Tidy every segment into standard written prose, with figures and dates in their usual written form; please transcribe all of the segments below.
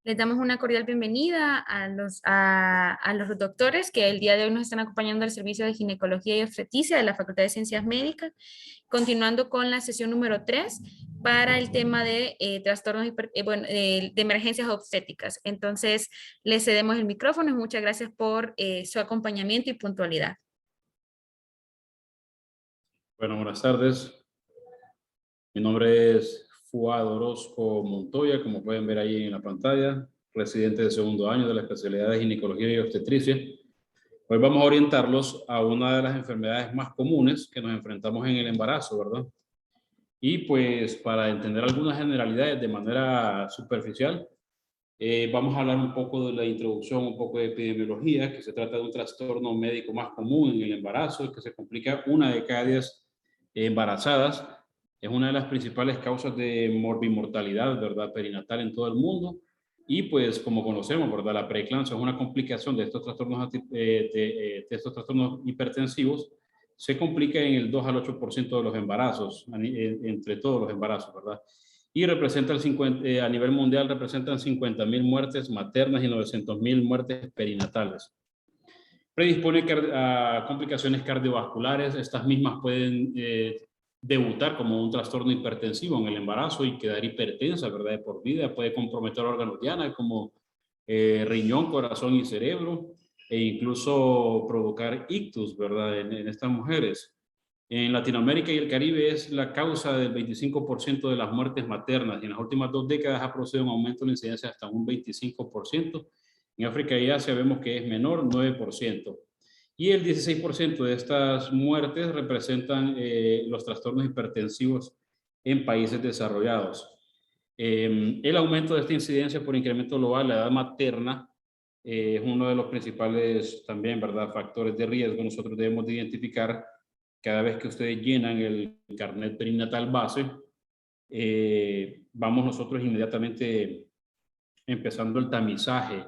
Les damos una cordial bienvenida a los doctores que el día de hoy nos están acompañando del Servicio de Ginecología y Obstetricia de la Facultad de Ciencias Médicas, continuando con la sesión número 3 para el tema de trastornos de emergencias obstétricas. Entonces, les cedemos el micrófono y muchas gracias por su acompañamiento y puntualidad. Bueno, buenas tardes. Mi nombre es Fuad Orozco Montoya, como pueden ver ahí en la pantalla, residente de segundo año de la especialidad de ginecología y obstetricia. Hoy vamos a orientarlos a una de las enfermedades más comunes que nos enfrentamos en el embarazo, ¿verdad? Y pues para entender algunas generalidades de manera superficial, vamos a hablar un poco de la introducción, un poco de epidemiología, que se trata de un trastorno médico más común en el embarazo, que se complica una de cada 10 embarazadas. Es una de las principales causas de morbimortalidad, ¿verdad?, perinatal en todo el mundo. Y pues como conocemos, ¿verdad?, la preeclampsia es una complicación de estos trastornos, de estos trastornos hipertensivos. Se complica en el 2 al 8% de los embarazos, entre todos los embarazos, ¿verdad? Y representa a nivel mundial representan 50.000 muertes maternas y 900.000 muertes perinatales. Predispone a complicaciones cardiovasculares. Estas mismas pueden debutar como un trastorno hipertensivo en el embarazo y quedar hipertensa, ¿verdad?, de por vida. Puede comprometer órganos diana como riñón, corazón y cerebro, e incluso provocar ictus, ¿verdad?, en estas mujeres. En Latinoamérica y el Caribe es la causa del 25% de las muertes maternas y en las últimas 2 décadas ha producido un aumento de la incidencia hasta un 25%. En África y Asia vemos que es menor, 9%. Y el 16% de estas muertes representan los trastornos hipertensivos en países desarrollados. El aumento de esta incidencia por incremento global, la edad materna, es uno de los principales también, ¿verdad?, factores de riesgo. Nosotros debemos de identificar cada vez que ustedes llenan el carnet perinatal base, vamos nosotros inmediatamente empezando el tamizaje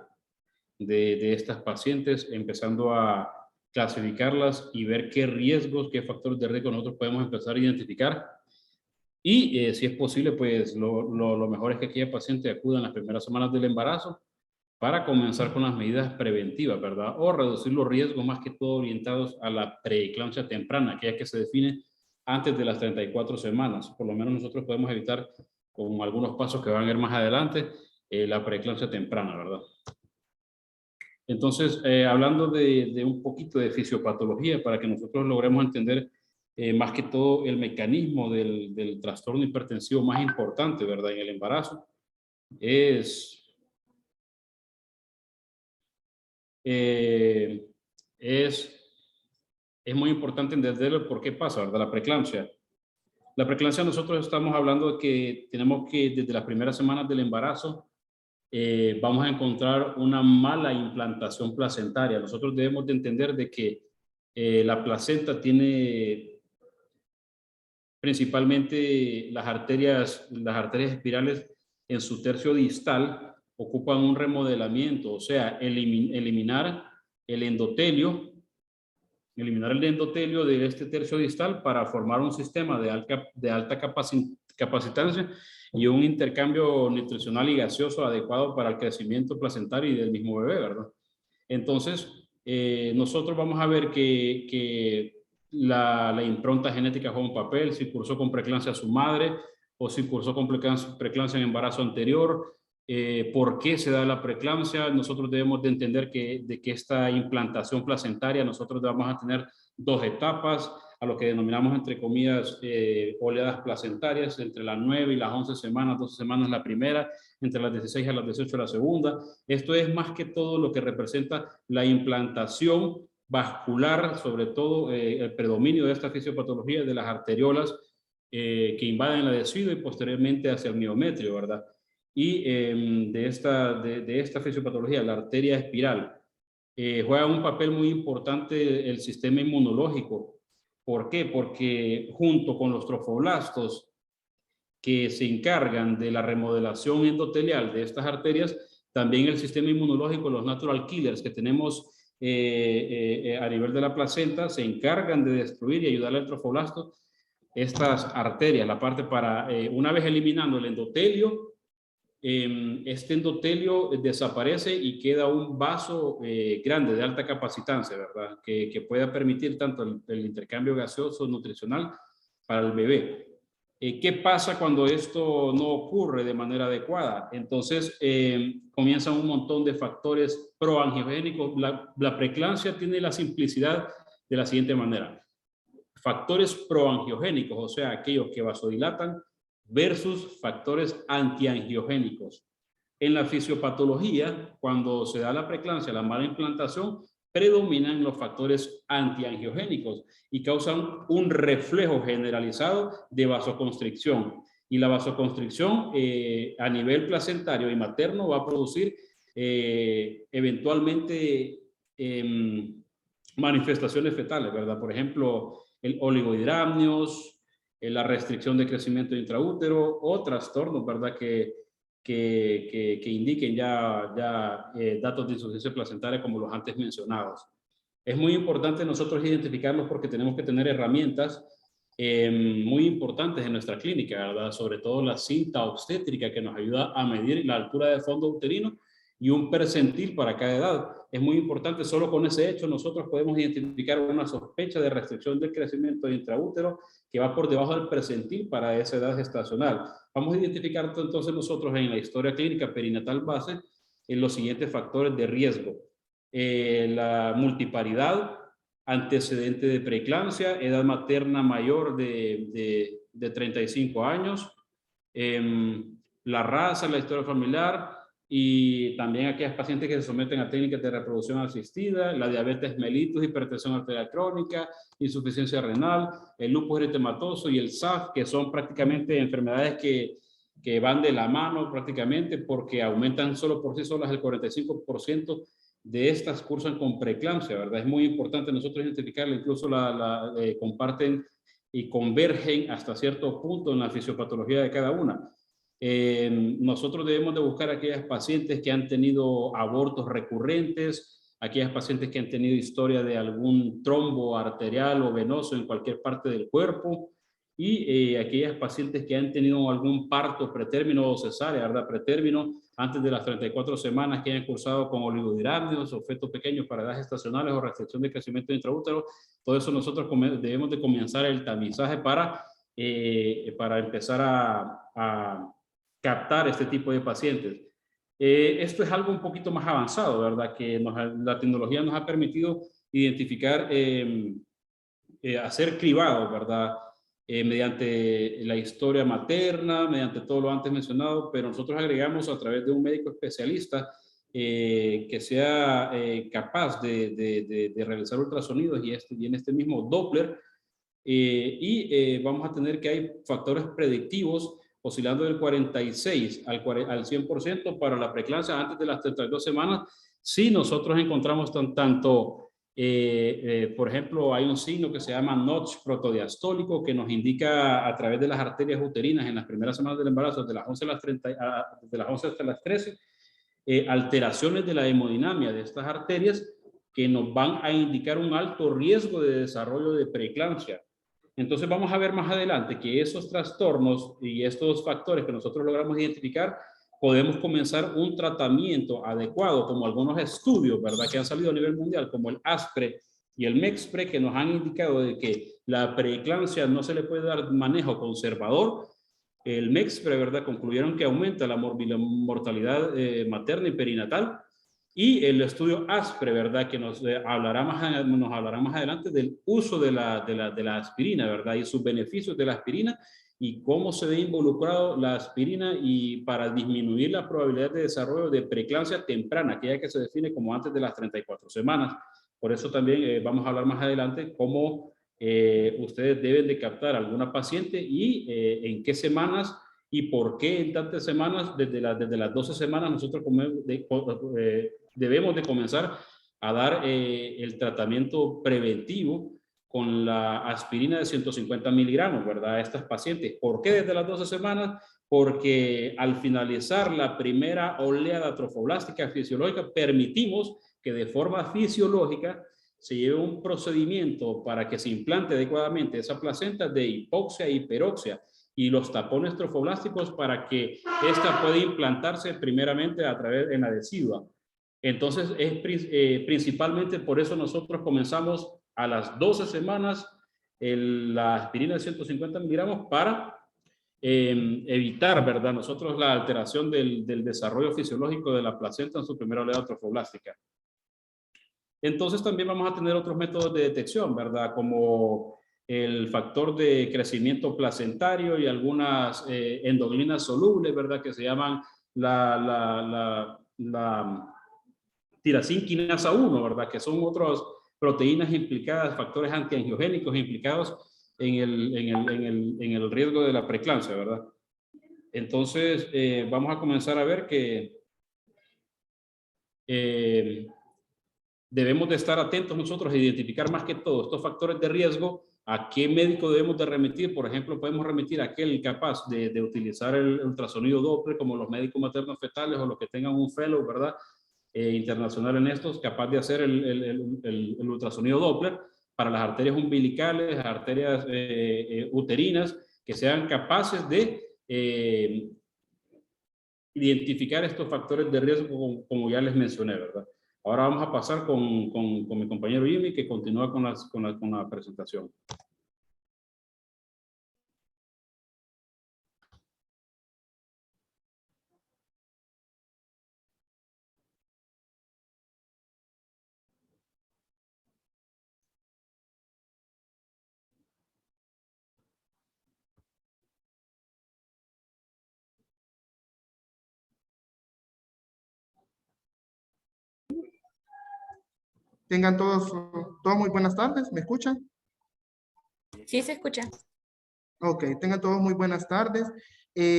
de estas pacientes, empezando a clasificarlas y ver qué riesgos, qué factores de riesgo nosotros podemos empezar a identificar. Y si es posible, pues lo mejor es que aquella paciente acuda en las primeras semanas del embarazo para comenzar con las medidas preventivas, ¿verdad? O reducir los riesgos, más que todo orientados a la preeclampsia temprana, aquella que se define antes de las 34 semanas. Por lo menos nosotros podemos evitar, con algunos pasos que van a ir más adelante, la preeclampsia temprana, ¿verdad? Entonces, hablando de un poquito de fisiopatología, para que nosotros logremos entender más que todo el mecanismo del trastorno hipertensivo más importante, ¿verdad?, en el embarazo, es eh, es, es muy importante entender el por qué pasa, ¿verdad? La preeclampsia. La preeclampsia, nosotros estamos hablando de que tenemos que desde las primeras semanas del embarazo vamos a encontrar una mala implantación placentaria. Nosotros debemos de entender de que la placenta tiene principalmente las arterias espirales en su tercio distal ocupan un remodelamiento, o sea, eliminar el endotelio de este tercio distal para formar un sistema de alta capacitancia y un intercambio nutricional y gaseoso adecuado para el crecimiento placentario y del mismo bebé, ¿verdad? Entonces, nosotros vamos a ver que la impronta genética juega un papel, si cursó con preeclampsia a su madre o si cursó con preeclampsia en embarazo anterior. ¿Por qué se da la preeclampsia? Nosotros debemos de entender de que esta implantación placentaria, nosotros vamos a tener 2 etapas, a lo que denominamos, entre comillas, oleadas placentarias, entre las 9 y las 11 semanas, 12 semanas la primera, entre las 16 a las 18 la segunda. Esto es más que todo lo que representa la implantación vascular, sobre todo el predominio de esta fisiopatología de las arteriolas que invaden la decido y posteriormente hacia el miometrio, ¿verdad? Y de esta fisiopatología, la arteria espiral, juega un papel muy importante el sistema inmunológico. ¿Por qué? Porque junto con los trofoblastos que se encargan de la remodelación endotelial de estas arterias, también el sistema inmunológico, los natural killers que tenemos a nivel de la placenta, se encargan de destruir y ayudar al trofoblasto estas arterias, la parte para, una vez eliminando el endotelio, este endotelio desaparece y queda un vaso grande de alta capacitancia, ¿verdad? Que pueda permitir tanto el intercambio gaseoso nutricional para el bebé. ¿Qué pasa cuando esto no ocurre de manera adecuada? Entonces comienzan un montón de factores proangiogénicos. La preeclampsia tiene la simplicidad de la siguiente manera. Factores proangiogénicos, o sea, aquellos que vasodilatan, versus factores antiangiogénicos. En la fisiopatología, cuando se da la preeclampsia, la mala implantación, predominan los factores antiangiogénicos y causan un reflejo generalizado de vasoconstricción. Y la vasoconstricción a nivel placentario y materno va a producir eventualmente manifestaciones fetales, ¿verdad? Por ejemplo, el oligohidramnios, la restricción de crecimiento intraútero o trastornos, ¿verdad? Que indiquen ya datos de insuficiencia placentaria como los antes mencionados. Es muy importante nosotros identificarlos porque tenemos que tener herramientas muy importantes en nuestra clínica, ¿verdad? Sobre todo la cinta obstétrica que nos ayuda a medir la altura de fondo uterino y un percentil para cada edad. Es muy importante, solo con ese hecho nosotros podemos identificar una sospecha de restricción del crecimiento intraútero que va por debajo del percentil para esa edad gestacional. Vamos a identificar entonces nosotros en la historia clínica perinatal base en los siguientes factores de riesgo. La multiparidad, antecedente de preeclampsia, edad materna mayor de 35 años, la raza, la historia familiar, y también aquellas pacientes que se someten a técnicas de reproducción asistida, la diabetes mellitus, hipertensión arterial crónica, insuficiencia renal, el lupus eritematoso y el SAF, que son prácticamente enfermedades que van de la mano prácticamente porque aumentan solo por sí solas el 45% de estas cursan con preeclampsia, ¿verdad? Es muy importante nosotros identificarla, incluso comparten y convergen hasta cierto punto en la fisiopatología de cada una. Nosotros debemos de buscar a aquellas pacientes que han tenido abortos recurrentes, aquellas pacientes que han tenido historia de algún trombo arterial o venoso en cualquier parte del cuerpo y aquellas pacientes que han tenido algún parto pretérmino o cesárea, ¿verdad? Pretérmino antes de las 34 semanas, que hayan cursado con oligohidramnios o fetos pequeños para edades estacionales o restricción de crecimiento intraútero. Todo eso nosotros debemos de comenzar el tamizaje para empezar a captar este tipo de pacientes. Esto es algo un poquito más avanzado, ¿verdad? Que la tecnología nos ha permitido identificar, hacer cribado, ¿verdad? Mediante la historia materna, mediante todo lo antes mencionado, pero nosotros agregamos a través de un médico especialista que sea capaz de realizar ultrasonidos y en este mismo Doppler, vamos a tener que hay factores predictivos oscilando del 46 al 100% para la preeclampsia antes de las 32 semanas. Si nosotros encontramos por ejemplo, hay un signo que se llama notch protodiastólico que nos indica a través de las arterias uterinas en las primeras semanas del embarazo, de las 11 hasta las 13, alteraciones de la hemodinamia de estas arterias que nos van a indicar un alto riesgo de desarrollo de preeclampsia. Entonces vamos a ver más adelante que esos trastornos y estos factores que nosotros logramos identificar, podemos comenzar un tratamiento adecuado, como algunos estudios, ¿verdad?, que han salido a nivel mundial, como el ASPRE y el MEXPRE, que nos han indicado de que la preeclampsia no se le puede dar manejo conservador. El MEXPRE, ¿verdad?, concluyeron que aumenta la mortalidad materna y perinatal. Y el estudio ASPRE, ¿verdad?, que nos hablará más adelante del uso de la aspirina, ¿verdad?, y sus beneficios de la aspirina y cómo se ve involucrado la aspirina y para disminuir la probabilidad de desarrollo de preeclampsia temprana, aquella que se define como antes de las 34 semanas. Por eso también vamos a hablar más adelante cómo ustedes deben de captar a alguna paciente y en qué semanas y por qué en tantas semanas, desde las 12 semanas nosotros debemos de comenzar a dar el tratamiento preventivo con la aspirina de 150 miligramos, ¿verdad?, a estas pacientes. ¿Por qué desde las 12 semanas? Porque al finalizar la primera oleada trofoblástica fisiológica, permitimos que de forma fisiológica se lleve un procedimiento para que se implante adecuadamente esa placenta de hipoxia e hiperoxia. y los tapones trofoblásticos para que esta pueda implantarse primeramente a través en la decidua. Entonces, principalmente por eso nosotros comenzamos a las 12 semanas la aspirina de 150 miligramos para evitar, ¿verdad? Nosotros la alteración del desarrollo fisiológico de la placenta en su primera oleada trofoblástica. Entonces también vamos a tener otros métodos de detección, ¿verdad? Como el factor de crecimiento placentario y algunas endoglinas solubles, ¿verdad? Que se llaman la tirosina quinasa 1, ¿verdad? Que son otras proteínas implicadas, factores antiangiogénicos implicados en el riesgo de la preeclampsia, ¿verdad? Entonces, vamos a comenzar a ver que debemos de estar atentos nosotros a identificar más que todo estos factores de riesgo, a qué médico debemos de remitir. Por ejemplo, podemos remitir a aquel capaz de utilizar el ultrasonido Doppler, como los médicos maternos fetales o los que tengan un fellow, ¿verdad? Internacional en estos, capaz de hacer el ultrasonido Doppler para las arterias umbilicales, arterias uterinas, que sean capaces de identificar estos factores de riesgo como ya les mencioné, ¿verdad? Ahora vamos a pasar con mi compañero Jimmy, que continúa con la presentación. Tengan todos muy buenas tardes. ¿Me escuchan? Sí, se escucha. Ok, tengan todos muy buenas tardes.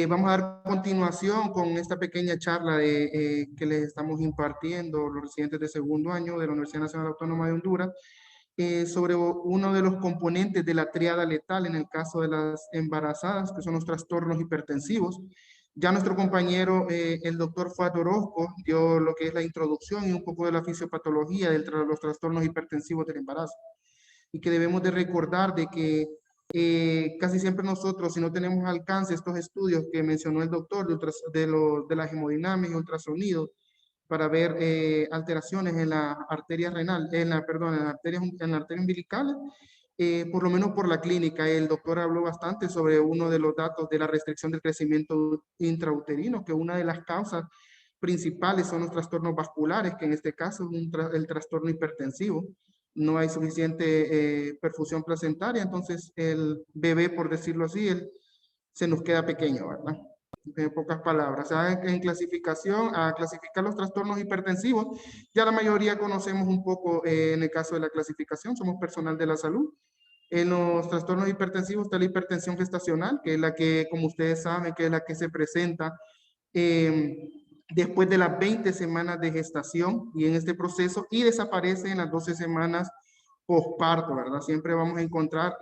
Vamos a dar continuación con esta pequeña charla que les estamos impartiendo los residentes de segundo año de la Universidad Nacional Autónoma de Honduras sobre uno de los componentes de la triada letal en el caso de las embarazadas, que son los trastornos hipertensivos. Ya nuestro compañero, el doctor Fuad Orozco, dio lo que es la introducción y un poco de la fisiopatología de los trastornos hipertensivos del embarazo. Y que debemos de recordar de que casi siempre nosotros, si no tenemos alcance estos estudios que mencionó el doctor de la hemodinámica y ultrasonido, para ver alteraciones en la arteria renal, en la arteria umbilical, por lo menos por la clínica. El doctor habló bastante sobre uno de los datos de la restricción del crecimiento intrauterino, que una de las causas principales son los trastornos vasculares, que en este caso es el trastorno hipertensivo. No hay suficiente perfusión placentaria, entonces el bebé, por decirlo así, se nos queda pequeño, ¿verdad? En pocas palabras, en clasificación, a clasificar los trastornos hipertensivos, ya la mayoría conocemos un poco en el caso de la clasificación, somos personal de la salud. En los trastornos hipertensivos está la hipertensión gestacional, que es la que, como ustedes saben, que es la que se presenta después de las 20 semanas de gestación y en este proceso y desaparece en las 12 semanas posparto, ¿verdad? Siempre vamos a encontrar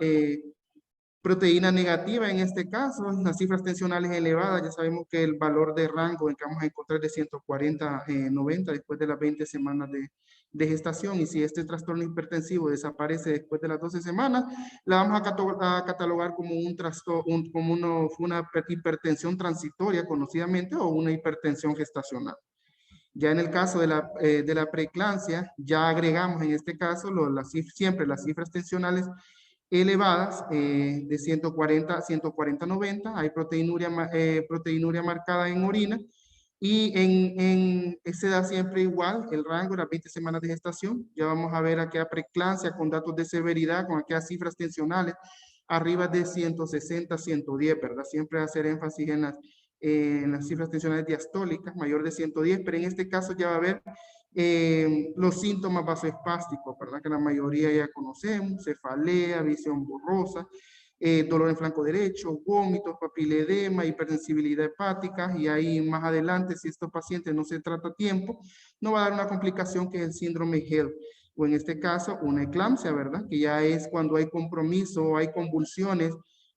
proteína negativa en este caso, las cifras tensionales elevadas, ya sabemos que el valor de rango en que vamos a encontrar de 140 90 después de las 20 semanas de gestación, y si este trastorno hipertensivo desaparece después de las 12 semanas, la vamos a catalogar como un trastorno, como una hipertensión transitoria conocidamente o una hipertensión gestacional. Ya en el caso de la preeclampsia, ya agregamos en este caso siempre las cifras tensionales elevadas de 140 a 90, hay proteinuria marcada en orina y se da siempre igual el rango de las 20 semanas de gestación. Ya vamos a ver aquella preeclampsia con datos de severidad, con aquellas cifras tensionales arriba de 160, 110, ¿verdad? Siempre hacer énfasis en las cifras tensionales diastólicas, mayor de 110, pero en este caso ya va a haber los síntomas vasoespásticos, ¿verdad? Que la mayoría ya conocemos: cefalea, visión borrosa, dolor en flanco derecho, vómitos, papiledema, hipersensibilidad hepática, y ahí más adelante, si estos pacientes no se trata a tiempo, no va a dar una complicación que es el síndrome HELLP, o en este caso una eclampsia, ¿verdad? Que ya es cuando hay compromiso o hay convulsiones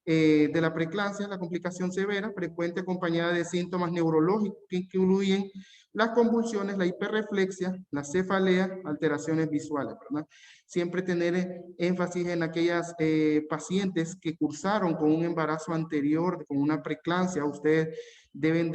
de la preeclampsia, la complicación severa, frecuente acompañada de síntomas neurológicos que incluyen las convulsiones, la hiperreflexia, la cefalea, alteraciones visuales, ¿verdad? Siempre tener énfasis en aquellas pacientes que cursaron con un embarazo anterior, con una preeclampsia. Ustedes deben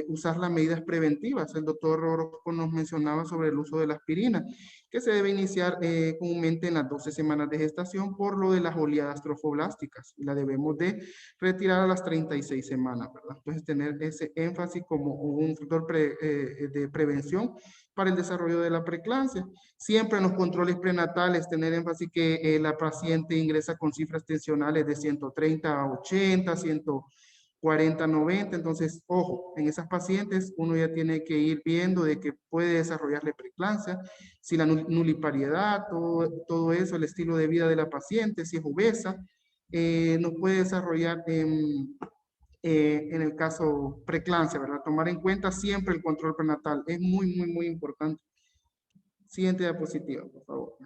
usar las medidas preventivas. El doctor Orozco nos mencionaba sobre el uso de la aspirina, que se debe iniciar comúnmente en las 12 semanas de gestación por lo de las oleadas trofoblásticas. Y la debemos de retirar a las 36 semanas, ¿verdad? Entonces, tener ese énfasis como un factor de prevención para el desarrollo de la preeclampsia. Siempre en los controles prenatales, tener énfasis que la paciente ingresa con cifras tensionales de 130 a 80, 140 a 90. Entonces, ojo, en esas pacientes uno ya tiene que ir viendo de que puede desarrollarle preeclampsia, si la nulipariedad, todo eso, el estilo de vida de la paciente, si es obesa, nos puede desarrollar en el caso preeclampsia, ¿verdad? Tomar en cuenta siempre el control prenatal. Es muy, muy, muy importante. Siguiente diapositiva, por favor.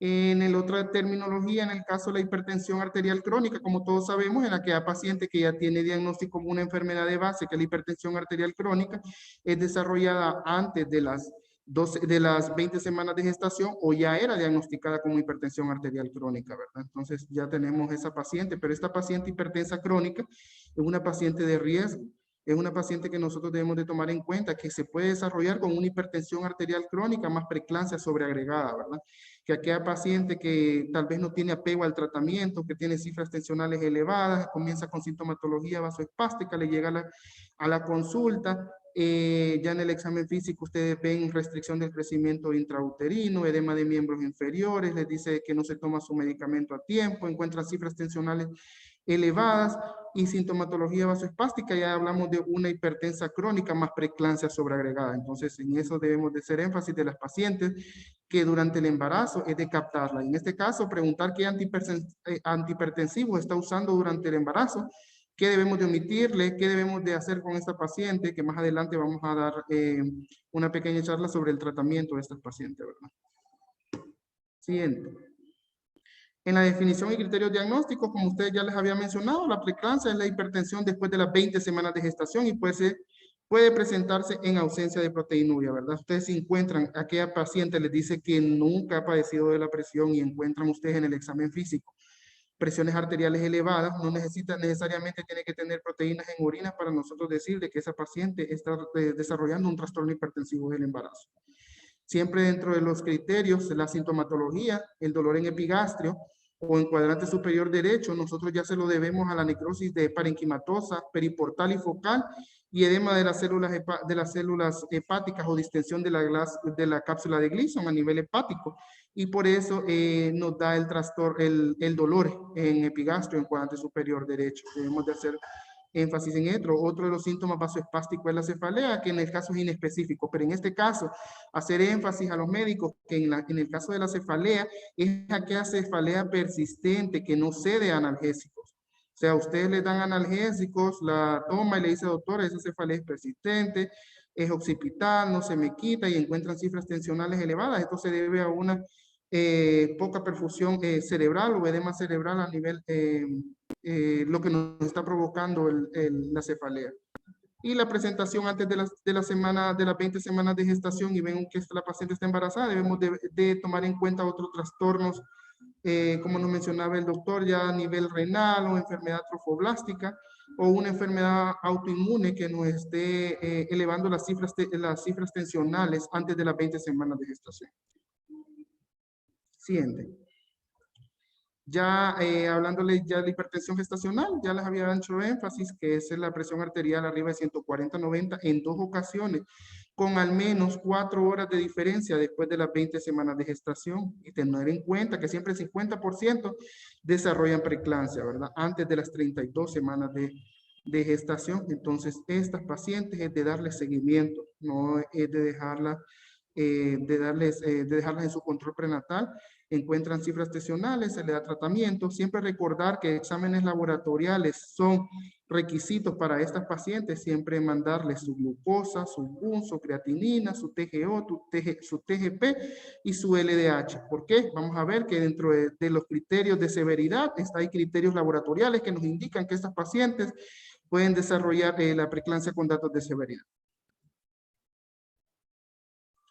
En el otra terminología, en el caso de la hipertensión arterial crónica, como todos sabemos, en aquella paciente que ya tiene diagnóstico como una enfermedad de base, que la hipertensión arterial crónica es desarrollada antes de las 20 semanas de gestación o ya era diagnosticada como hipertensión arterial crónica, ¿verdad? Entonces ya tenemos esa paciente, pero esta paciente hipertensa crónica es una paciente de riesgo. Es una paciente que nosotros debemos de tomar en cuenta que se puede desarrollar con una hipertensión arterial crónica más preeclampsia sobreagregada, ¿verdad? Que aquella paciente que tal vez no tiene apego al tratamiento, que tiene cifras tensionales elevadas, comienza con sintomatología vasoespástica, le llega a la consulta, ya en el examen físico ustedes ven restricción del crecimiento intrauterino, edema de miembros inferiores, les dice que no se toma su medicamento a tiempo, encuentra cifras tensionales elevadas y sintomatología vasoespástica, ya hablamos de una hipertensa crónica más preeclampsia sobreagregada. Entonces, en eso debemos de hacer énfasis de las pacientes que durante el embarazo es de captarla. En este caso, preguntar qué antihipertensivo está usando durante el embarazo, qué debemos de omitirle, qué debemos de hacer con esta paciente, que más adelante vamos a dar una pequeña charla sobre el tratamiento de estas pacientes, ¿verdad? Siguiente. En la definición y criterios diagnósticos, como ustedes ya les había mencionado, la preeclampsia es la hipertensión después de las 20 semanas de gestación y puede presentarse en ausencia de proteinuria, ¿verdad? Ustedes si encuentran a aquella paciente, les dice que nunca ha padecido de la presión y encuentran ustedes en el examen físico presiones arteriales elevadas, no necesariamente tiene que tener proteínas en orina para nosotros decir de que esa paciente está desarrollando un trastorno hipertensivo del embarazo. Siempre dentro de los criterios, la sintomatología, el dolor en epigastrio o en cuadrante superior derecho, nosotros ya se lo debemos a la necrosis de parenquimatosa, periportal y focal y edema de las células hepáticas o distensión de la cápsula de Gleason a nivel hepático. Y por eso nos da el trastorno, el dolor en epigastrio en cuadrante superior derecho. Debemos de hacer énfasis en esto. Otro de los síntomas vasoespásticos es la cefalea, que en el caso es inespecífico, pero en este caso, hacer énfasis a los médicos que en el caso de la cefalea, es aquella cefalea persistente que no cede a analgésicos. O sea, ustedes le dan analgésicos, la toma y le dice, doctora, esa cefalea es persistente, es occipital, no se me quita y encuentran cifras tensionales elevadas. Esto se debe a una poca perfusión cerebral o edema cerebral a nivel lo que nos está provocando la cefalea. Y la presentación antes de las 20 semanas de gestación y ven que la paciente está embarazada, debemos de tomar en cuenta otros trastornos, como nos mencionaba el doctor, ya a nivel renal o enfermedad trofoblástica o una enfermedad autoinmune que nos esté elevando las cifras tensionales antes de las 20 semanas de gestación. Siguiente. Ya hablándole ya de hipertensión gestacional, ya les había hecho énfasis que es la presión arterial arriba de 140/90 en 2 ocasiones, con al menos 4 horas de diferencia después de las 20 semanas de gestación. Y tener en cuenta que siempre el 50% desarrollan preeclampsia, ¿verdad? Antes de las 32 semanas de gestación. Entonces, estas pacientes es de darles seguimiento, no es de dejarlas en su control prenatal. Encuentran cifras tensionales, se le da tratamiento. Siempre recordar que exámenes laboratoriales son requisitos para estas pacientes, siempre mandarles su glucosa, su GUN, su creatinina, su TGO, su TGP y su LDH. ¿Por qué? Vamos a ver que dentro de los criterios de severidad hay criterios laboratoriales que nos indican que estas pacientes pueden desarrollar la preeclampsia con datos de severidad.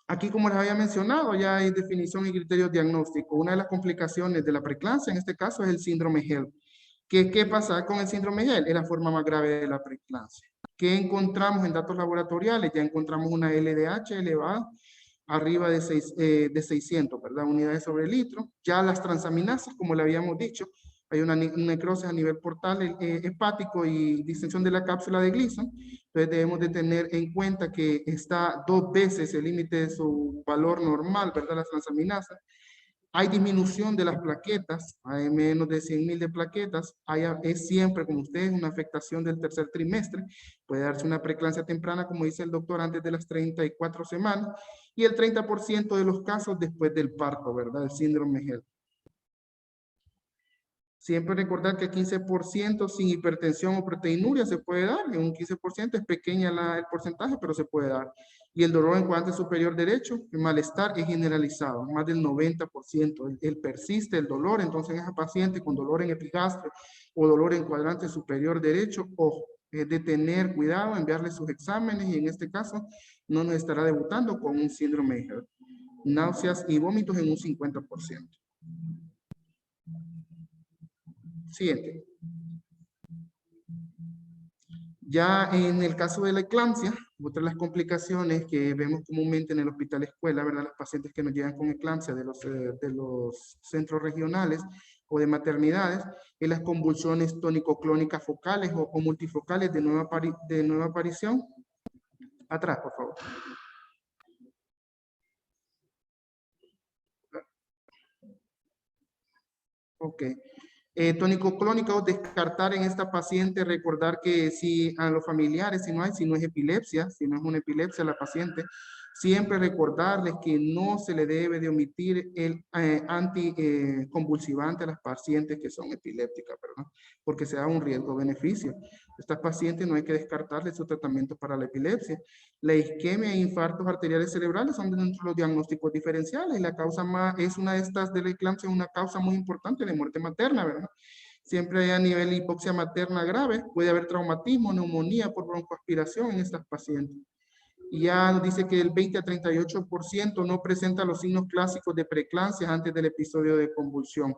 Aquí, como les había mencionado, ya hay definición y criterios diagnósticos. Una de las complicaciones de la preeclampsia, en este caso, es el síndrome HELLP. ¿Qué pasa con el síndrome HELLP? Es la forma más grave de la preeclampsia. ¿Qué encontramos en datos laboratoriales? Ya encontramos una LDH elevada, arriba de 600, ¿verdad? Unidades sobre litro. Ya las transaminasas, como le habíamos dicho, hay una necrosis a nivel portal hepático y distensión de la cápsula de Gleason. Entonces debemos de tener en cuenta que está 2 veces el límite de su valor normal, ¿verdad? Las transaminasas. Hay disminución de las plaquetas, hay menos de 100,000 de plaquetas. Es siempre, como ustedes, una afectación del tercer trimestre. Puede darse una preeclampsia temprana, como dice el doctor, antes de las 34 semanas. Y el 30% de los casos después del parto, ¿verdad? El síndrome HELLP. Siempre recordar que 15% sin hipertensión o proteinuria se puede dar. En un 15% es pequeña el porcentaje, pero se puede dar. Y el dolor en cuadrante superior derecho, el malestar es generalizado, más del 90%. Él persiste el dolor, entonces en esa paciente con dolor en epigastrio o dolor en cuadrante superior derecho, ojo, es de tener cuidado, enviarle sus exámenes y en este caso no nos estará debutando con un síndrome de HELLP. Náuseas y vómitos en un 50%. Siguiente. Ya en el caso de la eclampsia, otra de las complicaciones que vemos comúnmente en el hospital escuela, ¿verdad? Las pacientes que nos llegan con eclampsia de los centros regionales o de maternidades, es las convulsiones tónico-clónicas focales o multifocales de nueva aparición. Atrás, por favor. Ok. Tónico-clónica o descartar en esta paciente, recordar que si a los familiares, si no es epilepsia, si no es una epilepsia la paciente, siempre recordarles que no se le debe de omitir el anticonvulsivante a las pacientes que son epilépticas, ¿verdad? Porque se da un riesgo-beneficio. Estas pacientes no hay que descartarles su tratamiento para la epilepsia. La isquemia e infartos arteriales cerebrales son dentro de los diagnósticos diferenciales. La causa más, es una de estas de la eclampsia, una causa muy importante de muerte materna, ¿verdad? Siempre hay a nivel de hipoxia materna grave, puede haber traumatismo, neumonía por broncoaspiración en estas pacientes. Y ya nos dice que el 20 a 38% no presenta los signos clásicos de preeclampsia antes del episodio de convulsión.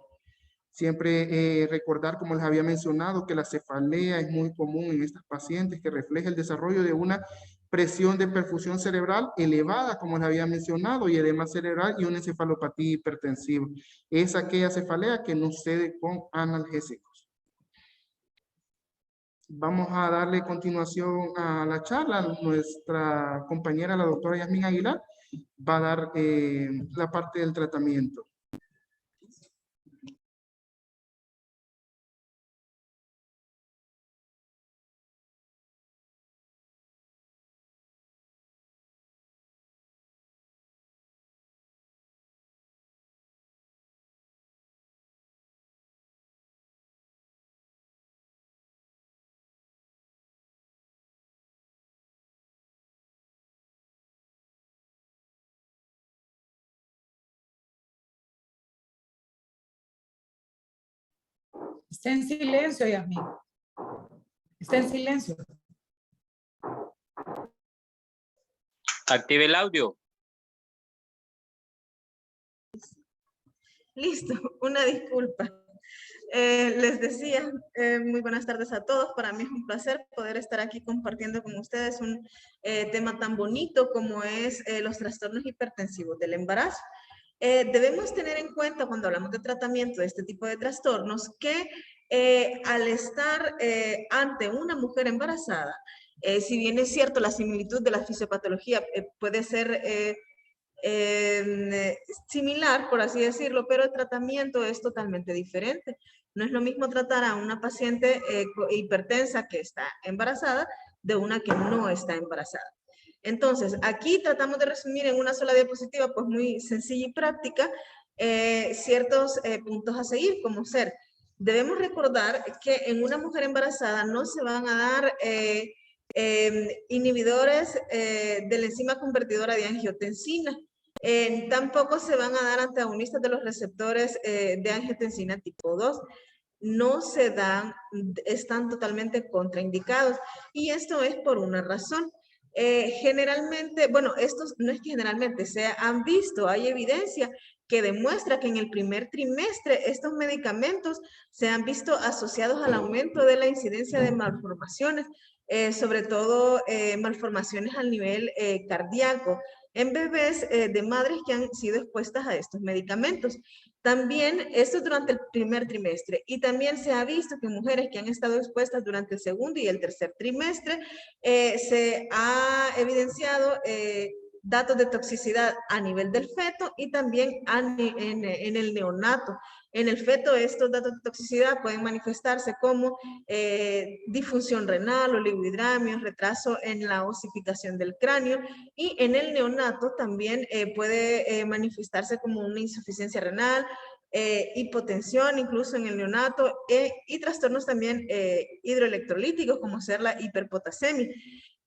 Siempre recordar, como les había mencionado, que la cefalea es muy común en estas pacientes, que refleja el desarrollo de una presión de perfusión cerebral elevada, como les había mencionado, y edema cerebral y una encefalopatía hipertensiva. Es aquella cefalea que no cede con analgésicos. Vamos a darle continuación a la charla. Nuestra compañera, la doctora Yasmín Aguilar, va a dar la parte del tratamiento. Está en silencio, Yasmín. Está en silencio. Active el audio. Listo, una disculpa. Les decía, muy buenas tardes a todos. Para mí es un placer poder estar aquí compartiendo con ustedes un tema tan bonito como es los trastornos hipertensivos del embarazo. Debemos tener en cuenta cuando hablamos de tratamiento de este tipo de trastornos que al estar ante una mujer embarazada, si bien es cierto la similitud de la fisiopatología puede ser similar, por así decirlo, pero el tratamiento es totalmente diferente. No es lo mismo tratar a una paciente hipertensa que está embarazada de una que no está embarazada. Entonces, aquí tratamos de resumir en una sola diapositiva, pues muy sencilla y práctica, ciertos puntos a seguir, como ser Debemos recordar que en una mujer embarazada no se van a dar inhibidores de la enzima convertidora de angiotensina. Tampoco se van a dar antagonistas de los receptores de angiotensina tipo 2. No se dan, están totalmente contraindicados. Y esto es por una razón. Generalmente, bueno, estos no es que generalmente se han visto, hay evidencia que demuestra que en el primer trimestre estos medicamentos se han visto asociados al aumento de la incidencia de malformaciones, sobre todo malformaciones al nivel cardíaco, en bebés de madres que han sido expuestas a estos medicamentos. También esto durante el primer trimestre, y también se ha visto que mujeres que han estado expuestas durante el segundo y el tercer trimestre se ha evidenciado datos de toxicidad a nivel del feto y también en el neonato. En el feto estos datos de toxicidad pueden manifestarse como disfunción renal, oligohidramios, retraso en la osificación del cráneo, y en el neonato también puede manifestarse como una insuficiencia renal, hipotensión incluso en el neonato, y trastornos también hidroelectrolíticos como ser la hiperpotasemia.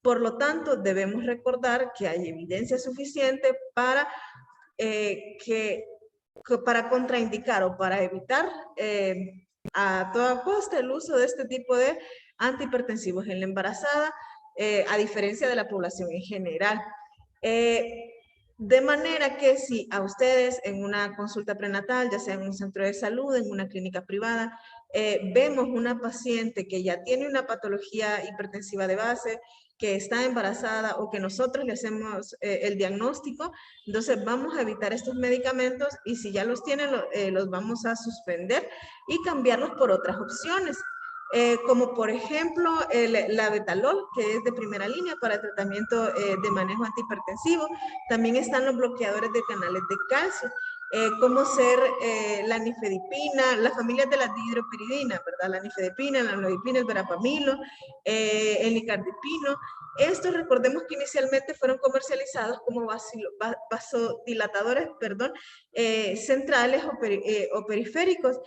Por lo tanto, debemos recordar que hay evidencia suficiente para, para contraindicar o para evitar a toda costa el uso de este tipo de antihipertensivos en la embarazada, a diferencia de la población en general. De manera que si a ustedes en una consulta prenatal, ya sea en un centro de salud, en una clínica privada, vemos una paciente que ya tiene una patología hipertensiva de base, que está embarazada o que nosotros le hacemos el diagnóstico, entonces vamos a evitar estos medicamentos, y si ya los tienen, los vamos a suspender y cambiarlos por otras opciones. Como por ejemplo la betalol, que es de primera línea para el tratamiento de manejo antihipertensivo. También están los bloqueadores de canales de calcio, como ser la nifedipina, las familias de la dihidropiridina, ¿verdad? La nifedipina, la nodipina, el verapamilo, el nicardipino. Estos, recordemos que inicialmente fueron comercializados como vasodilatadores, perdón, centrales o periféricos.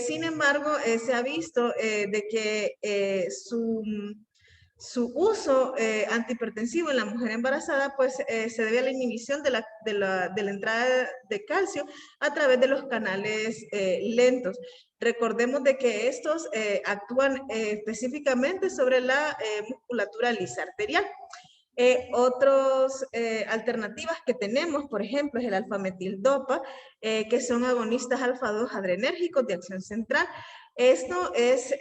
Sin embargo, se ha visto de que su uso antihipertensivo en la mujer embarazada pues se debe a la inhibición de la entrada de calcio a través de los canales lentos. Recordemos de que estos actúan específicamente sobre la musculatura lisa arterial. Otras alternativas que tenemos, por ejemplo, es el alfa-metil-dopa, que son agonistas alfa-2 adrenérgicos de acción central. Esto es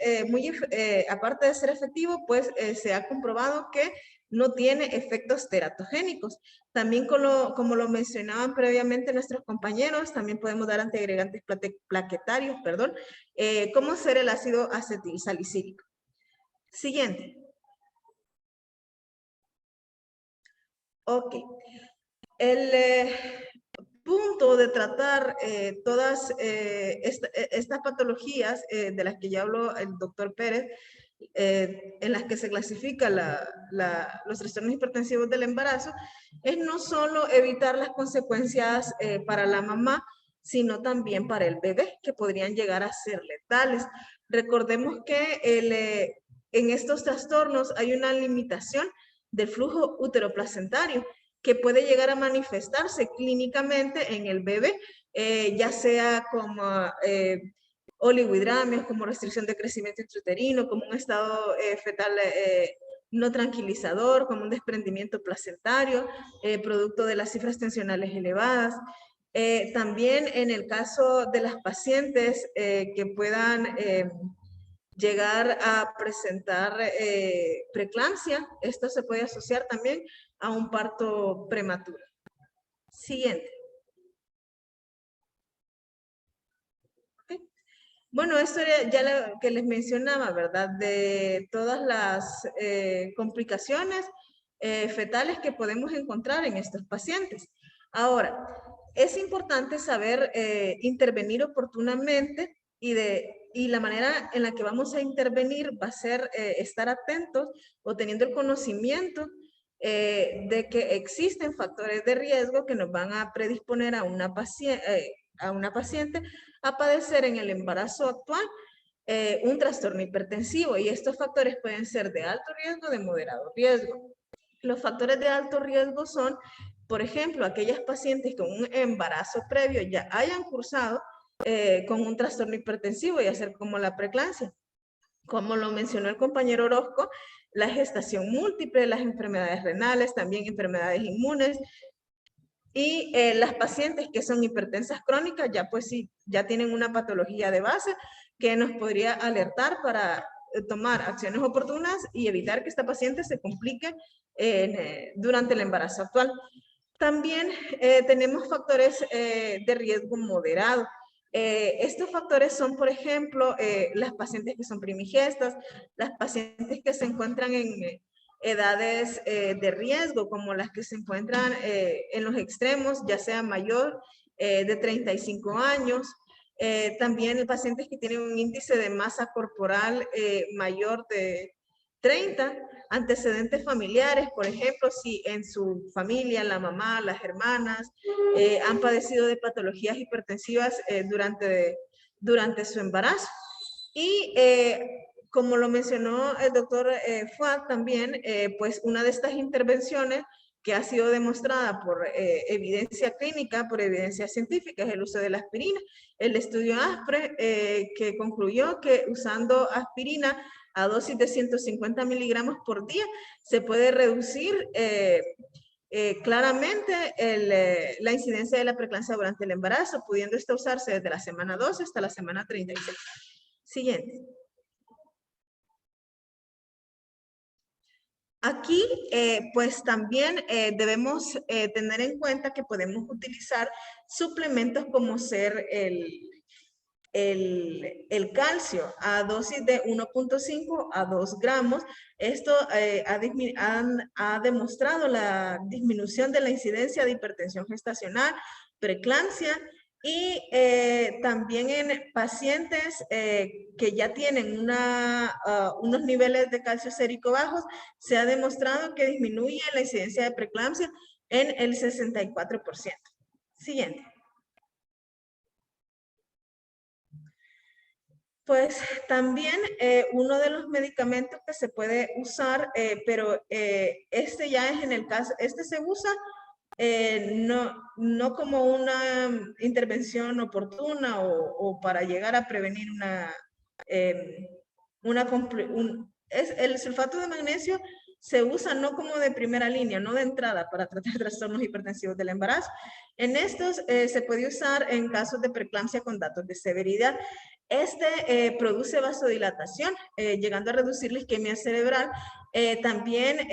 aparte de ser efectivo, pues se ha comprobado que no tiene efectos teratogénicos. También como lo mencionaban previamente nuestros compañeros, también podemos dar antiagregantes plaquetarios, perdón, como ser el ácido acetilsalicílico. Siguiente. Ok. El punto de tratar todas estas patologías de las que ya habló el doctor Pérez, en las que se clasifica los trastornos hipertensivos del embarazo, es no solo evitar las consecuencias para la mamá, sino también para el bebé, que podrían llegar a ser letales. Recordemos que en estos trastornos hay una limitación del flujo uteroplacentario, que puede llegar a manifestarse clínicamente en el bebé, ya sea como oligohidramios, como restricción de crecimiento intrauterino, como un estado fetal no tranquilizador, como un desprendimiento placentario, producto de las cifras tensionales elevadas. También en el caso de las pacientes que puedan llegar a presentar preeclampsia, esto se puede asociar también a un parto prematuro. Siguiente. Okay. Bueno, esto era ya lo que les mencionaba, ¿verdad? De todas las complicaciones fetales que podemos encontrar en estos pacientes. Ahora, es importante saber intervenir oportunamente, y la manera en la que vamos a intervenir va a ser estar atentos o teniendo el conocimiento de que existen factores de riesgo que nos van a predisponer a una paciente a padecer en el embarazo actual un trastorno hipertensivo, y estos factores pueden ser de alto riesgo o de moderado riesgo. Los factores de alto riesgo son, por ejemplo, aquellas pacientes con un embarazo previo ya hayan cursado con un trastorno hipertensivo, ya sea como la preeclampsia. Como lo mencionó el compañero Orozco, la gestación múltiple, las enfermedades renales, también enfermedades inmunes, y las pacientes que son hipertensas crónicas ya pues sí, ya tienen una patología de base que nos podría alertar para tomar acciones oportunas y evitar que esta paciente se complique durante el embarazo actual. También tenemos factores de riesgo moderado. Estos factores son, por ejemplo, las pacientes que son primigestas, las pacientes que se encuentran en edades de riesgo, como las que se encuentran en los extremos, ya sea mayor de 35 años, también pacientes que tienen un índice de masa corporal mayor de 30, antecedentes familiares, por ejemplo, si en su familia la mamá, las hermanas han padecido de patologías hipertensivas durante su embarazo. Y como lo mencionó el doctor Fuad también, pues una de estas intervenciones que ha sido demostrada por evidencia clínica, por evidencia científica, es el uso de la aspirina. El estudio ASPRE que concluyó que usando aspirina a dosis de 150 miligramos por día se puede reducir claramente la incidencia de la preeclampsia durante el embarazo, pudiendo esta usarse desde la semana 12 hasta la semana 36. Siguiente. Aquí, pues también debemos tener en cuenta que podemos utilizar suplementos como ser el calcio a dosis de 1.5 a 2 gramos. Esto ha demostrado la disminución de la incidencia de hipertensión gestacional, preeclampsia, y también en pacientes que ya tienen unos niveles de calcio sérico bajos, se ha demostrado que disminuye la incidencia de preeclampsia en el 64%. Siguiente. Pues también uno de los medicamentos que se puede usar, pero este ya es en el caso, este se usa no como una intervención oportuna o para llegar a prevenir el sulfato de magnesio se usa no como de primera línea, no de entrada para tratar trastornos hipertensivos del embarazo. En estos se puede usar en casos de preeclampsia con datos de severidad. Este produce vasodilatación, llegando a reducir la isquemia cerebral. También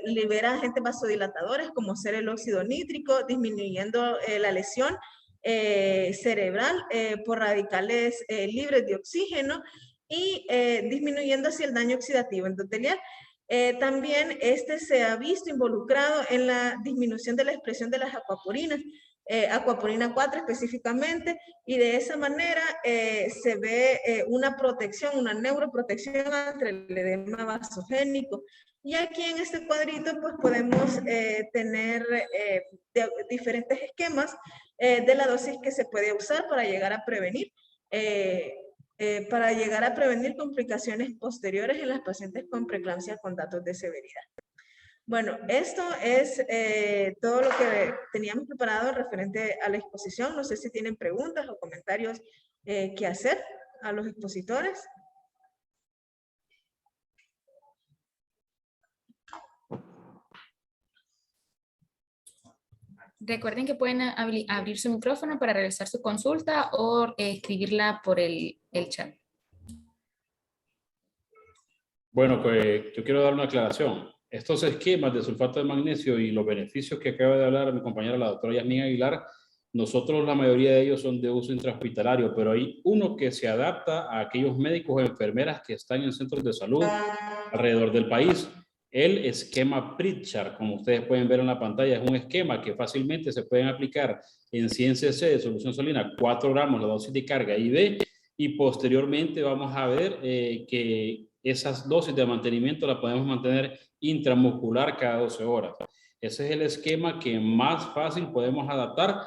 libera agentes vasodilatadores como ser el óxido nítrico, disminuyendo la lesión cerebral por radicales libres de oxígeno y disminuyendo así el daño oxidativo endotelial. También este se ha visto involucrado en la disminución de la expresión de las acuaporinas, acuaporina 4 específicamente, y de esa manera se ve una protección, una neuroprotección ante el edema vasogénico. Y aquí en este cuadrito pues podemos tener diferentes esquemas de la dosis que se puede usar para llegar a prevenir complicaciones posteriores en las pacientes con preeclampsia con datos de severidad. Bueno, esto es todo lo que teníamos preparado referente a la exposición. No sé si tienen preguntas o comentarios que hacer a los expositores. Recuerden que pueden abrir su micrófono para realizar su consulta o escribirla por el chat. Bueno, pues yo quiero dar una aclaración. Estos esquemas de sulfato de magnesio y los beneficios que acaba de hablar mi compañera la doctora Yasmín Aguilar, nosotros la mayoría de ellos son de uso intrahospitalario, pero hay uno que se adapta a aquellos médicos o enfermeras que están en centros de salud alrededor del país. El esquema Pritchard, como ustedes pueden ver en la pantalla, es un esquema que fácilmente se pueden aplicar en 100 cc de solución salina, 4 gramos la dosis de carga IV, y posteriormente vamos a ver que esas dosis de mantenimiento las podemos mantener intramuscular cada 12 horas. Ese es el esquema que más fácil podemos adaptar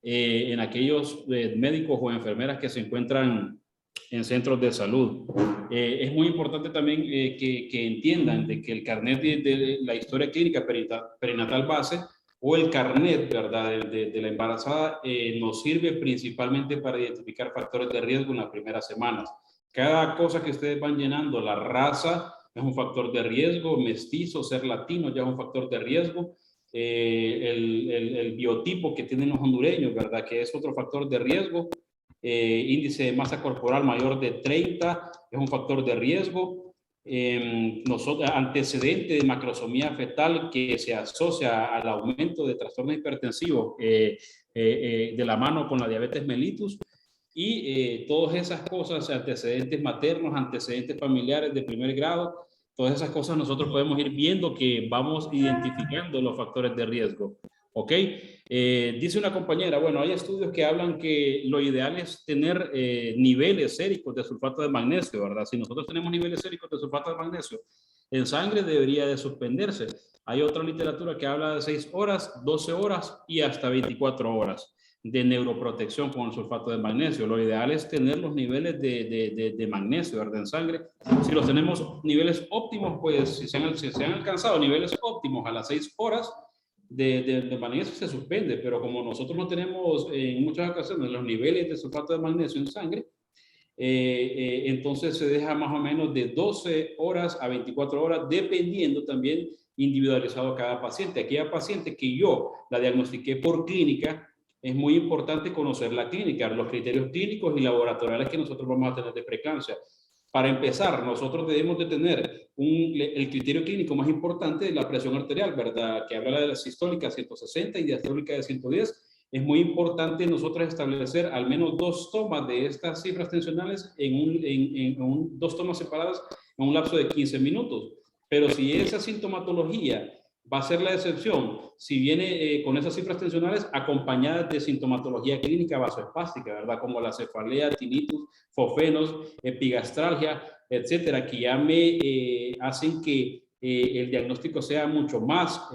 en aquellos médicos o enfermeras que se encuentran en centros de salud. Es muy importante también que entiendan de que el carnet de la historia clínica perinatal base o el carnet, ¿verdad?, de la embarazada nos sirve principalmente para identificar factores de riesgo en las primeras semanas. Cada cosa que ustedes van llenando, la raza es un factor de riesgo, mestizo, ser latino ya es un factor de riesgo, el biotipo que tienen los hondureños, ¿verdad?, que es otro factor de riesgo, índice de masa corporal mayor de 30 es un factor de riesgo, antecedente de macrosomía fetal que se asocia al aumento de trastornos hipertensivos de la mano con la diabetes mellitus, y todas esas cosas, antecedentes maternos, antecedentes familiares de primer grado, todas esas cosas nosotros podemos ir viendo que vamos identificando los factores de riesgo. ¿Ok? Dice una compañera, bueno, hay estudios que hablan que lo ideal es tener niveles séricos de sulfato de magnesio, ¿verdad? Si nosotros tenemos niveles séricos de sulfato de magnesio en sangre, debería de suspenderse. Hay otra literatura que habla de 6 horas, 12 horas y hasta 24 horas de neuroprotección con el sulfato de magnesio. Lo ideal es tener los niveles de magnesio, ¿verdad?, en sangre. Si los tenemos niveles óptimos, pues si se han alcanzado niveles óptimos a las 6 horas, de magnesio se suspende, pero como nosotros no tenemos en muchas ocasiones los niveles de sulfato de magnesio en sangre, entonces se deja más o menos de 12 horas a 24 horas, dependiendo también individualizado cada paciente. Aquella paciente que yo la diagnostiqué por clínica, es muy importante conocer la clínica, los criterios clínicos y laboratoriales que nosotros vamos a tener de preeclampsia. Para empezar, nosotros debemos de tener el criterio clínico más importante de la presión arterial, ¿verdad? Que habla de la sistólica 160 y diastólica de 110. Es muy importante nosotros establecer al menos 2 tomas de estas cifras tensionales en 2 tomas separadas en un lapso de 15 minutos. Pero si esa sintomatología va a ser la excepción, si viene con esas cifras tensionales acompañadas de sintomatología clínica vasoespástica, ¿verdad? Como la cefalea, tinnitus, fofenos, epigastralgia, etcétera, que ya me hacen que el diagnóstico sea mucho más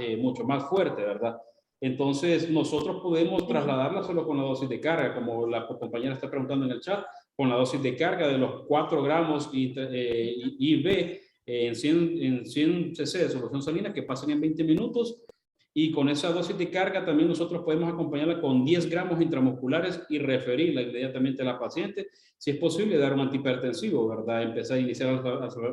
fuerte, ¿verdad? Entonces, nosotros podemos trasladarla solo con la dosis de carga, como la compañera está preguntando en el chat, con la dosis de carga de los 4 gramos IV en 100 cc de solución salina que pasan en 20 minutos, y con esa dosis de carga también nosotros podemos acompañarla con 10 gramos intramusculares y referirla inmediatamente a la paciente. Si es posible, dar un antihipertensivo, ¿verdad? Empezar a iniciar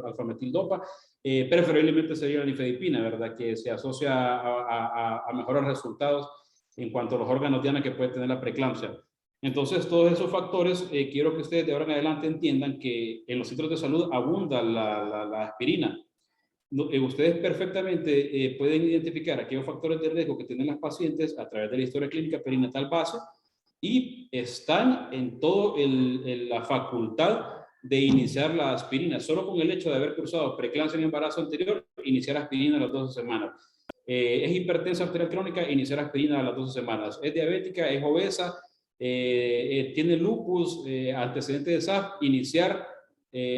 alfametildopa, preferiblemente sería la nifedipina, ¿verdad? Que se asocia a mejores resultados en cuanto a los órganos diana que puede tener la preeclampsia. Entonces, todos esos factores, quiero que ustedes de ahora en adelante entiendan que en los centros de salud abunda la aspirina. Ustedes perfectamente pueden identificar aquellos factores de riesgo que tienen las pacientes a través de la historia clínica perinatal base, y están en toda la facultad de iniciar la aspirina. Solo con el hecho de haber cruzado preeclampsia en embarazo anterior, iniciar aspirina a las 12 semanas. Es hipertensa arterial crónica, iniciar aspirina a las 12 semanas. Es diabética, es obesa, tiene lupus, antecedente de SAF, iniciar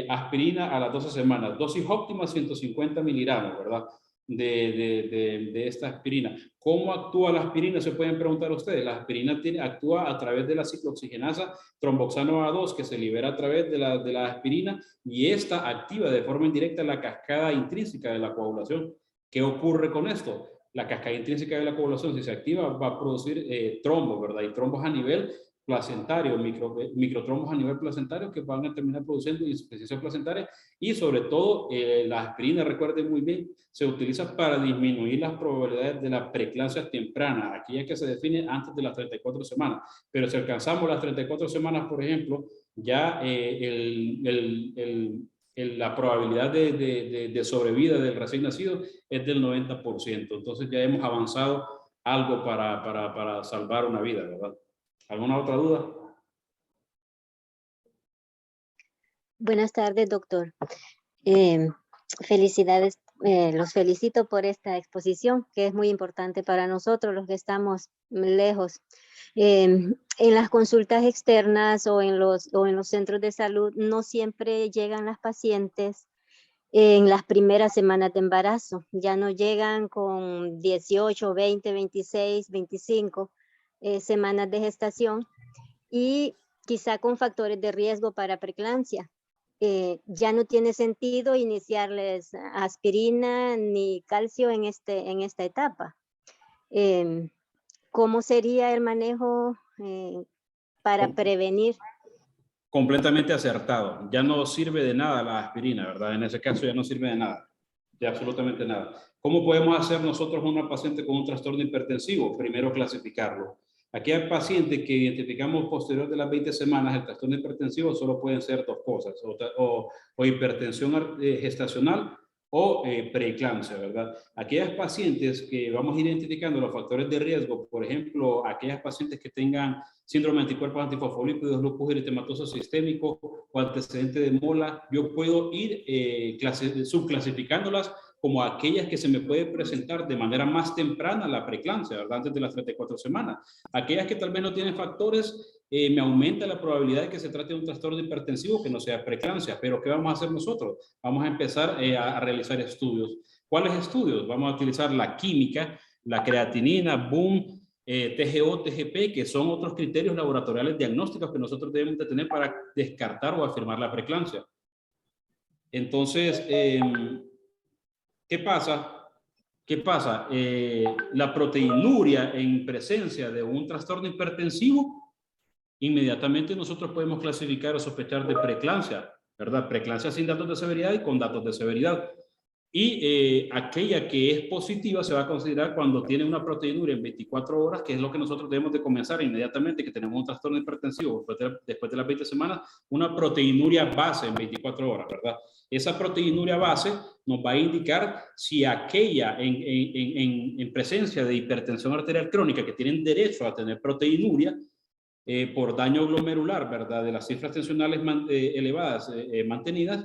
aspirina a las 12 semanas. Dosis óptima 150 miligramos, ¿verdad? De esta aspirina. ¿Cómo actúa la aspirina? Se pueden preguntar ustedes. La aspirina actúa a través de la ciclooxigenasa tromboxano A2 que se libera a través de la aspirina, y esta activa de forma indirecta la cascada intrínseca de la coagulación. ¿Qué ocurre con esto? La cascada intrínseca de la coagulación, si se activa, va a producir trombos, ¿verdad? Y trombos a nivel placentario, microtrombos a nivel placentario que van a terminar produciendo insuficiencia placentaria, y sobre todo la aspirina, recuerden muy bien, se utiliza para disminuir las probabilidades de la preeclampsia temprana, aquella que se define antes de las 34 semanas. Pero si alcanzamos las 34 semanas, por ejemplo, ya la probabilidad de sobrevida del recién nacido es del 90%. Entonces ya hemos avanzado algo para salvar una vida, ¿verdad? ¿Alguna otra duda? Buenas tardes, doctor. Felicidades, los felicito por esta exposición, que es muy importante para nosotros, los que estamos lejos. En las consultas externas o en los centros de salud, no siempre llegan las pacientes en las primeras semanas de embarazo. Ya no llegan con 18, 20, 26, 25 semanas de gestación. Y quizá con factores de riesgo para preeclampsia. Ya no tiene sentido iniciarles aspirina ni calcio en esta etapa. ¿Cómo sería el manejo para prevenir? Completamente acertado. Ya no sirve de nada la aspirina, ¿verdad? En ese caso ya no sirve de nada, de absolutamente nada. ¿Cómo podemos hacer nosotros una paciente con un trastorno hipertensivo? Primero clasificarlo. Aquellos pacientes que identificamos posterior de las 20 semanas, el trastorno hipertensivo solo pueden ser dos cosas, o hipertensión gestacional o preeclampsia, ¿verdad? Aquellas pacientes que vamos identificando los factores de riesgo, por ejemplo, aquellas pacientes que tengan síndrome de anticuerpos antifosfolípidos, lupus eritematoso sistémico o antecedente de mola, yo puedo ir subclasificándolas como aquellas que se me puede presentar de manera más temprana la preeclampsia, ¿verdad? Antes de las 34 semanas. Aquellas que tal vez no tienen factores, me aumenta la probabilidad de que se trate de un trastorno hipertensivo que no sea preeclampsia. Pero ¿qué vamos a hacer nosotros? Vamos a empezar a realizar estudios. ¿Cuáles estudios? Vamos a utilizar la química, la creatinina, BUM, TGO, TGP, que son otros criterios laboratoriales diagnósticos que nosotros debemos de tener para descartar o afirmar la preeclampsia. Entonces, ¿qué pasa? ¿Qué pasa? La proteinuria en presencia de un trastorno hipertensivo, inmediatamente nosotros podemos clasificar o sospechar de preeclampsia, ¿verdad? Preeclampsia sin datos de severidad y con datos de severidad. Y aquella que es positiva se va a considerar cuando tiene una proteinuria en 24 horas, que es lo que nosotros debemos de comenzar inmediatamente, que tenemos un trastorno hipertensivo después de las 20 semanas, una proteinuria base en 24 horas, ¿verdad? Esa proteinuria base nos va a indicar si aquella en presencia de hipertensión arterial crónica que tienen derecho a tener proteinuria, por daño glomerular, ¿verdad? De las cifras tensionales elevadas mantenidas,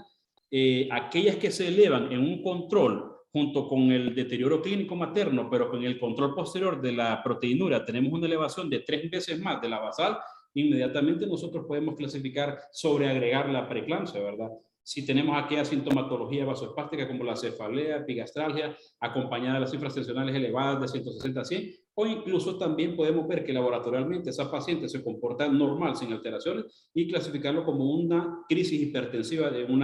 aquellas que se elevan en un control junto con el deterioro clínico materno, pero con el control posterior de la proteinuria, tenemos una elevación de 3 veces más de la basal, inmediatamente nosotros podemos clasificar sobre agregar la preeclampsia, ¿verdad? Si tenemos aquella sintomatología vasoespástica como la cefalea, epigastralgia, acompañada de las cifras tensionales elevadas de 160 a 100, o incluso también podemos ver que laboratorialmente esa paciente se comporta normal, sin alteraciones, y clasificarlo como una crisis hipertensiva de un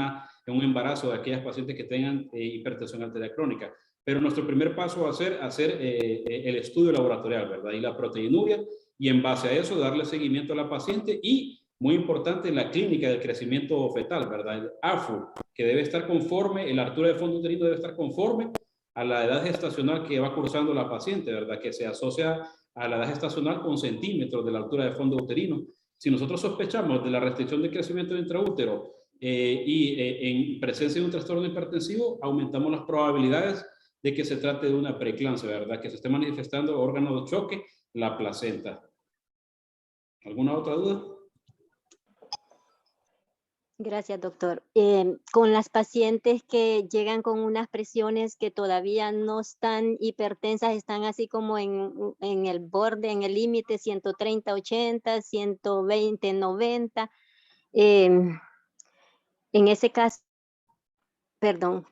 embarazo de aquellas pacientes que tengan hipertensión arterial crónica. Pero nuestro primer paso va a ser hacer el estudio laboratorial, ¿verdad? Y la proteinuria, y en base a eso darle seguimiento a la paciente y, muy importante, la clínica del crecimiento fetal, ¿verdad? El AFU, que debe estar conforme, la altura de fondo uterino debe estar conforme a la edad gestacional que va cursando la paciente, ¿verdad? Que se asocia a la edad gestacional con centímetros de la altura de fondo uterino. Si nosotros sospechamos de la restricción de crecimiento intraútero en presencia de un trastorno hipertensivo, aumentamos las probabilidades de que se trate de una preeclampsia, ¿verdad? Que se esté manifestando órgano de choque, la placenta. ¿Alguna otra duda? Gracias, doctor. Con las pacientes que llegan con unas presiones que todavía no están hipertensas, están así como en el borde, en el límite 130/80, 120/90. En ese caso, perdón,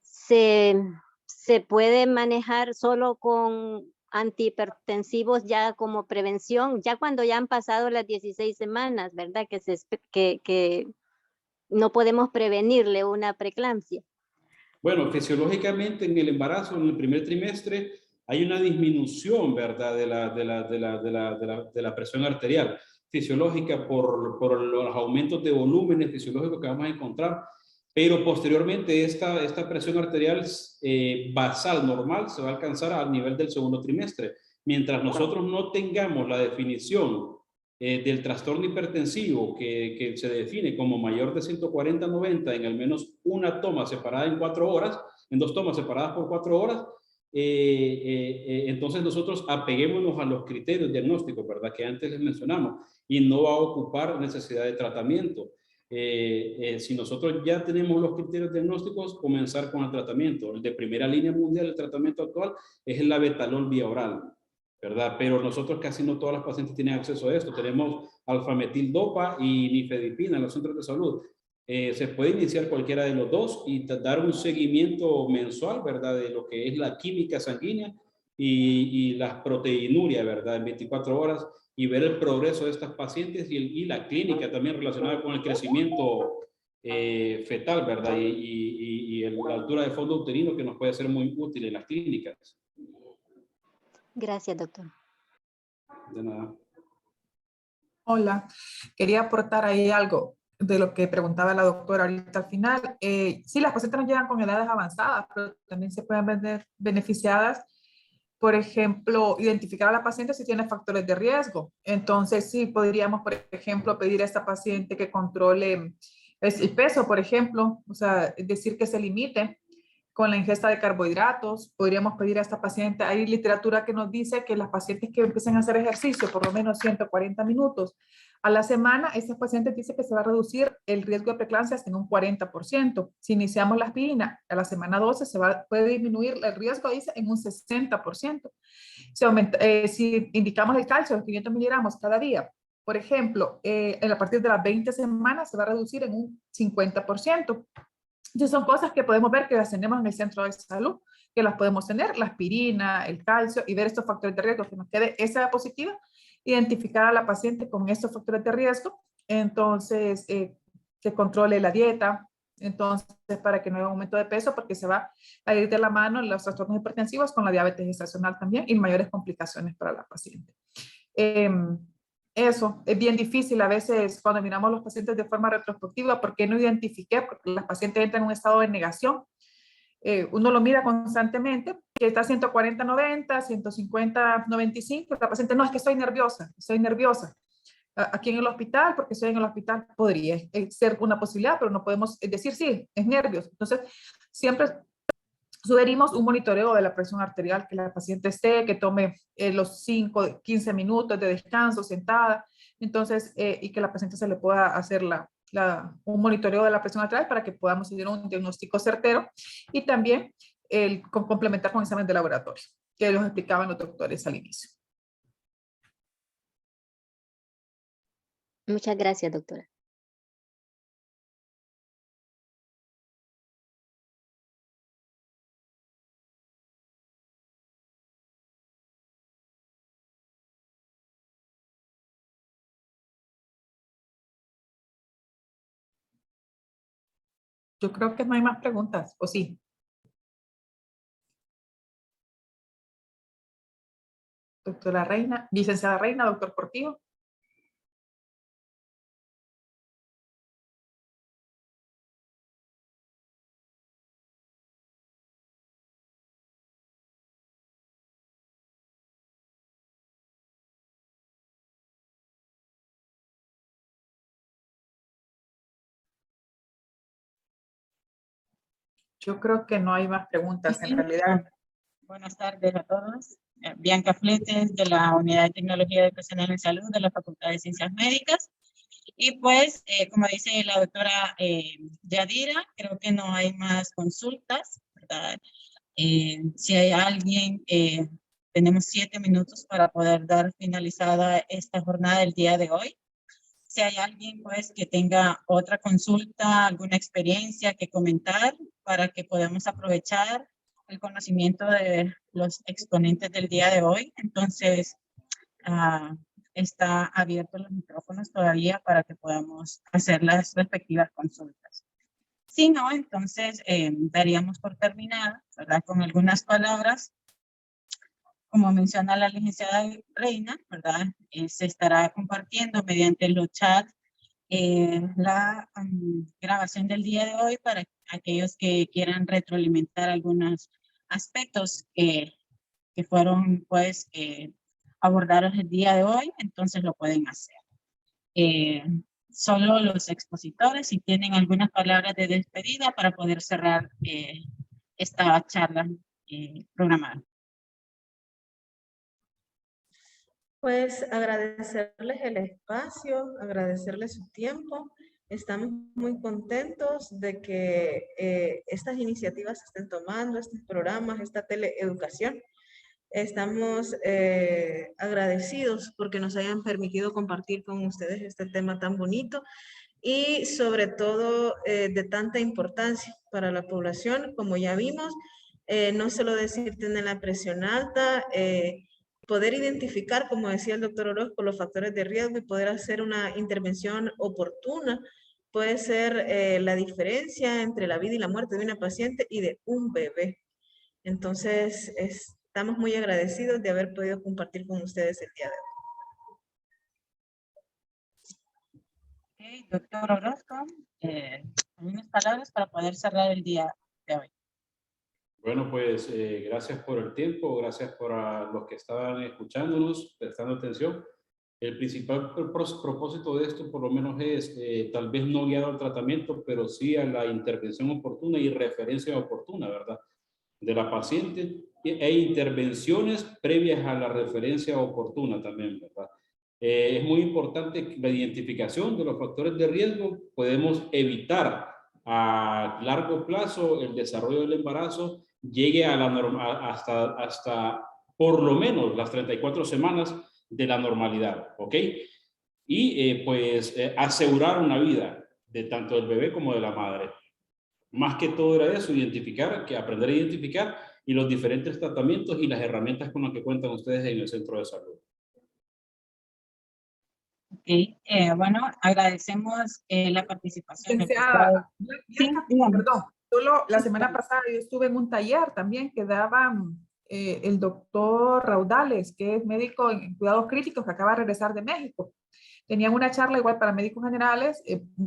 se puede manejar solo con antihipertensivos ya como prevención, ya cuando ya han pasado las 16 semanas, ¿verdad? Que no podemos prevenirle una preeclampsia. Bueno, fisiológicamente en el embarazo, en el primer trimestre, hay una disminución, ¿verdad? De la presión arterial fisiológica por los aumentos de volúmenes fisiológicos que vamos a encontrar, pero posteriormente esta presión arterial basal normal se va a alcanzar al nivel del segundo trimestre. Mientras nosotros no tengamos la definición del trastorno hipertensivo que se define como mayor de 140/90 en al menos una toma separada en 4 horas, en 2 tomas separadas por 4 horas, entonces nosotros apeguémonos a los criterios diagnósticos, ¿verdad? Que antes les mencionamos, y no va a ocupar necesidad de tratamiento. Si nosotros ya tenemos los criterios diagnósticos, comenzar con el tratamiento. El de primera línea mundial, el tratamiento actual, es el labetalol vía oral, ¿verdad? Pero nosotros casi no todas las pacientes tienen acceso a esto. Tenemos alfametil-dopa y nifedipina en los centros de salud. Se puede iniciar cualquiera de los dos y dar un seguimiento mensual, ¿verdad? De lo que es la química sanguínea y las proteinuria, ¿verdad? En 24 horas y ver el progreso de estas pacientes y la clínica también relacionada con el crecimiento fetal, ¿verdad? Y la altura de fondo uterino, que nos puede ser muy útil en las clínicas. Gracias, doctor. De nada. Hola, quería aportar ahí algo de lo que preguntaba la doctora ahorita al final. Sí, las pacientes nos llegan con edades avanzadas, pero también se pueden ver beneficiadas. Por ejemplo, identificar a la paciente si tiene factores de riesgo. Entonces, sí, podríamos, por ejemplo, pedir a esta paciente que controle el peso, por ejemplo, o sea, decir que se limite con la ingesta de carbohidratos. Podríamos pedir a esta paciente, hay literatura que nos dice que las pacientes que empiecen a hacer ejercicio por lo menos 140 minutos a la semana, estas pacientes dicen que se va a reducir el riesgo de preeclampsia en un 40%. Si iniciamos la aspirina a la semana 12, puede disminuir el riesgo, dice, en un 60%. Si indicamos el calcio, los 500 miligramos cada día, por ejemplo, a partir de las 20 semanas se va a reducir en un 50%. Entonces son cosas que podemos ver que las tenemos en el centro de salud, que las podemos tener, la aspirina, el calcio, y ver estos factores de riesgo, que nos quede esa positiva, identificar a la paciente con estos factores de riesgo, entonces que controle la dieta, entonces para que no haya aumento de peso, porque se va a ir de la mano los trastornos hipertensivos con la diabetes gestacional también y mayores complicaciones para la paciente. Eso es bien difícil a veces cuando miramos a los pacientes de forma retrospectiva. ¿Por qué no identifiqué? Porque las pacientes entran en un estado de negación. Uno lo mira constantemente, que está 140-90, 150-95. La paciente, no, es que estoy nerviosa. Aquí en el hospital, porque estoy en el hospital, podría ser una posibilidad, pero no podemos decir sí, es nervios. Entonces, siempre sugerimos un monitoreo de la presión arterial, que la paciente esté, que tome los 5-15 minutos de descanso sentada, entonces, y que la paciente se le pueda hacer un monitoreo de la presión arterial para que podamos hacer un diagnóstico certero, y también complementar con exámenes de laboratorio, que los explicaban los doctores al inicio. Muchas gracias, doctora. Yo creo que no hay más preguntas, ¿o sí? Doctora Reina, licenciada Reina, doctor Portillo. Yo creo que no hay más preguntas en realidad. Buenas tardes a todos. Bianca Fletes, de la Unidad de Tecnología Educacional en Salud de la Facultad de Ciencias Médicas. Y pues, como dice la doctora Yadira, creo que no hay más consultas, ¿verdad? Si hay alguien, tenemos 7 minutos para poder dar finalizada esta jornada del día de hoy. Si hay alguien pues que tenga otra consulta, alguna experiencia que comentar para que podamos aprovechar el conocimiento de los exponentes del día de hoy, entonces está abiertos los micrófonos todavía para que podamos hacer las respectivas consultas. Si no, entonces daríamos por terminada, ¿verdad? Con algunas palabras. Como menciona la licenciada Reina, ¿verdad? Se estará compartiendo mediante los chats la grabación del día de hoy para aquellos que quieran retroalimentar algunos aspectos que fueron pues abordados el día de hoy, entonces lo pueden hacer. Solo los expositores, si tienen algunas palabras de despedida para poder cerrar esta charla programada. Pues agradecerles el espacio, agradecerles su tiempo. Estamos muy contentos de que estas iniciativas se estén tomando, estos programas, esta teleeducación. Estamos agradecidos porque nos hayan permitido compartir con ustedes este tema tan bonito y sobre todo de tanta importancia para la población. Como ya vimos, no solo decir tener la presión alta, poder identificar, como decía el doctor Orozco, los factores de riesgo y poder hacer una intervención oportuna puede ser la diferencia entre la vida y la muerte de una paciente y de un bebé. Entonces, estamos muy agradecidos de haber podido compartir con ustedes el día de hoy. Ok, doctor Orozco, algunas palabras para poder cerrar el día de hoy. Bueno, pues gracias por el tiempo, gracias por los que estaban escuchándonos, prestando atención. El principal propósito de esto por lo menos es tal vez no guiado al tratamiento, pero sí a la intervención oportuna y referencia oportuna, ¿verdad? De la paciente e intervenciones previas a la referencia oportuna también, ¿verdad? Es muy importante la identificación de los factores de riesgo. Podemos evitar a largo plazo el desarrollo del embarazo llegue a la hasta por lo menos las 34 semanas de la normalidad, ¿ok? Y asegurar una vida de tanto del bebé como de la madre. Más que todo era eso, aprender a identificar y los diferentes tratamientos y las herramientas con las que cuentan ustedes en el centro de salud. Ok, bueno, agradecemos la participación. Licenciada, Sí, dígame. perdón, solo la semana pasada yo estuve en un taller también que daba el doctor Raudales, que es médico en cuidados críticos, que acaba de regresar de México. Tenían una charla igual para médicos generales,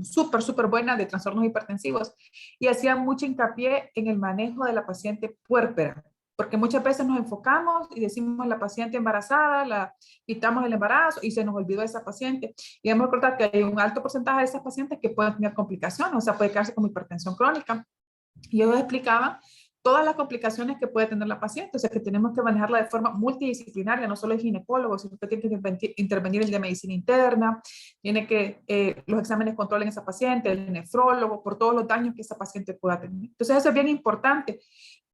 súper buena, de trastornos hipertensivos, y hacían mucho hincapié en el manejo de la paciente puérpera, porque muchas veces nos enfocamos y decimos la paciente embarazada, la quitamos el embarazo y se nos olvidó esa paciente. Y debemos recordar que hay un alto porcentaje de esas pacientes que pueden tener complicaciones, o sea, puede quedarse con hipertensión crónica. Y ellos explicaban todas las complicaciones que puede tener la paciente, o sea, que tenemos que manejarla de forma multidisciplinaria, no solo el ginecólogo, sino que tiene que intervenir el de medicina interna, tiene que los exámenes controlen a esa paciente, el nefrólogo, por todos los daños que esa paciente pueda tener. Entonces, eso es bien importante,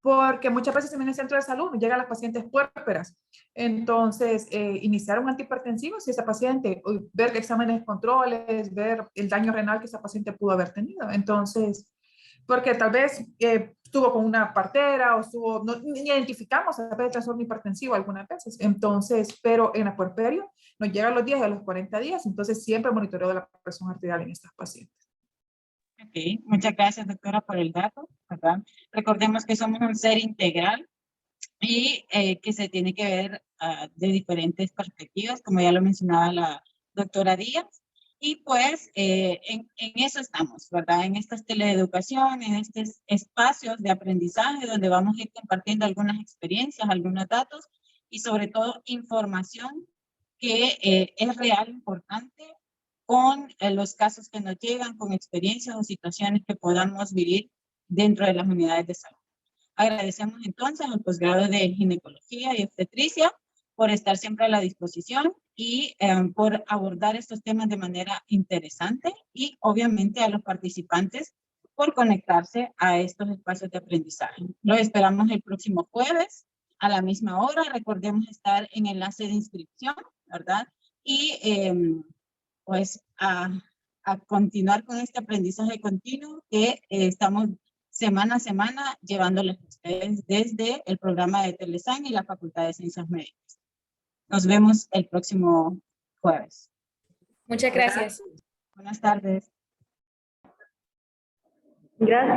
porque muchas veces en el centro de salud llegan las pacientes puérperas. Entonces, iniciar un antihipertensivo si esa paciente, ver exámenes, controles, ver el daño renal que esa paciente pudo haber tenido. Entonces, porque tal vez estuvo con una partera o estuvo, no, ni identificamos a veces trastorno hipertensivo algunas veces. Entonces, pero en el puerperio nos llega a los 10 y a los 40 días, entonces siempre monitoreo de la presión arterial en estas pacientes. Ok, muchas gracias, doctora, por el dato, ¿verdad? Recordemos que somos un ser integral y que se tiene que ver de diferentes perspectivas, como ya lo mencionaba la doctora Díaz. Y pues en eso estamos, ¿verdad? En estas teleeducación, en estos espacios de aprendizaje donde vamos a ir compartiendo algunas experiencias, algunos datos y sobre todo información que es real, importante, con los casos que nos llegan, con experiencias o situaciones que podamos vivir dentro de las unidades de salud. Agradecemos entonces al posgrado de ginecología y obstetricia por estar siempre a la disposición y por abordar estos temas de manera interesante, y obviamente a los participantes por conectarse a estos espacios de aprendizaje. Los esperamos el próximo jueves a la misma hora. Recordemos estar en enlace de inscripción, ¿verdad? Y pues a continuar con este aprendizaje continuo que estamos semana a semana llevándoles a ustedes desde el programa de Telesan y la Facultad de Ciencias Médicas. Nos vemos el próximo jueves. Muchas gracias. Buenas tardes. Gracias.